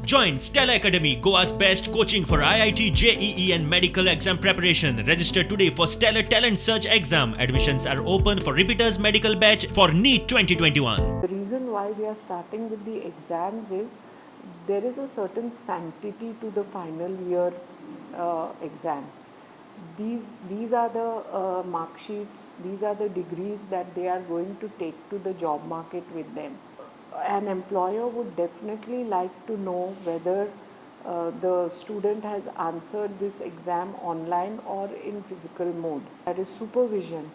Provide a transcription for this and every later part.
Join Stella Academy, Goa's best coaching for IIT, JEE and medical exam preparation. Register today for Stellar Talent Search exam. Admissions are open for repeaters medical batch for NEET 2021. The reason why we are starting with the exams is there is a certain sanctity to the final year exam. These are the mark sheets, these are the degrees that they are going to take to the job market with them. An employer would definitely like to know whether the student has answered this exam online or in physical mode. That is, supervision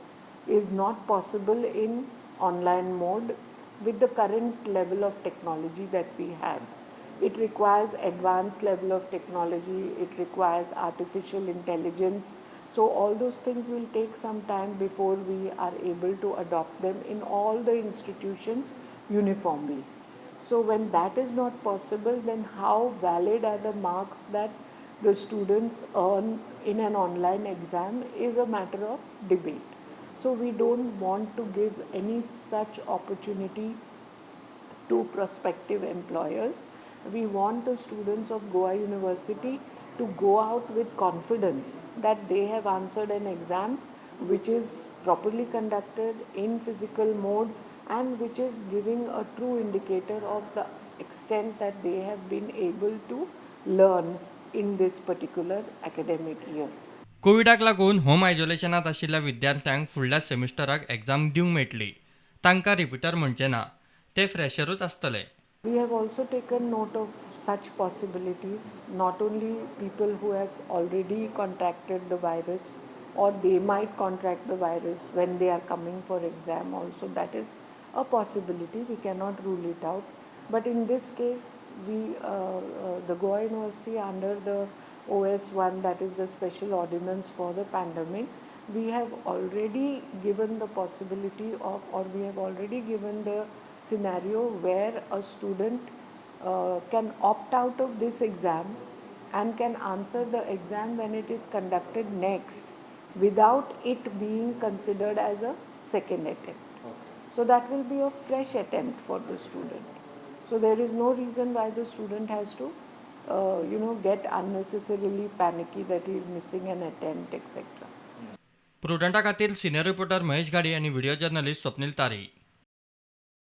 is not possible in online mode with the current level of technology that we have. It requires advanced level of technology, it requires artificial intelligence. So all those things will take some time before we are able to adopt them in all the institutions uniformly. So when that is not possible, then how valid are the marks that the students earn in an online exam is a matter of debate. So we don't want to give any such opportunity to prospective employers. We want the students of Goa University to go out with confidence that they have answered an exam which is properly conducted in physical mode and which is giving a true indicator of the extent that they have been able to learn in this particular academic year. कोविडाक लागून home आयसोलेशनात आशिल्ल्या विद्यार्थ्यांक फुडल्या सेमिस्टराक exam दिवंक मेळटली. तांकां repeater म्हणचे ना, ते फ्रेशरूच आसतले. We have also taken note of such possibilities, not only people who have already contracted the virus or they might contract the virus when they are coming for exam also. That is a possibility, we cannot rule it out. But in this case, the Goa University under the OS1, that is the special ordinance for the pandemic, we have already given the possibility of, or we have already given the scenario where a student can opt out of this exam and can answer the exam when it is conducted next without it being considered as a second attempt. So that will be a fresh attempt for the student. So there is no reason why the student has to get unnecessarily panicky that he is missing an attempt, etc. प्रुडंटा खातीर senior reporter Mahesh गाडी आनी video journalist Swapnil तारी.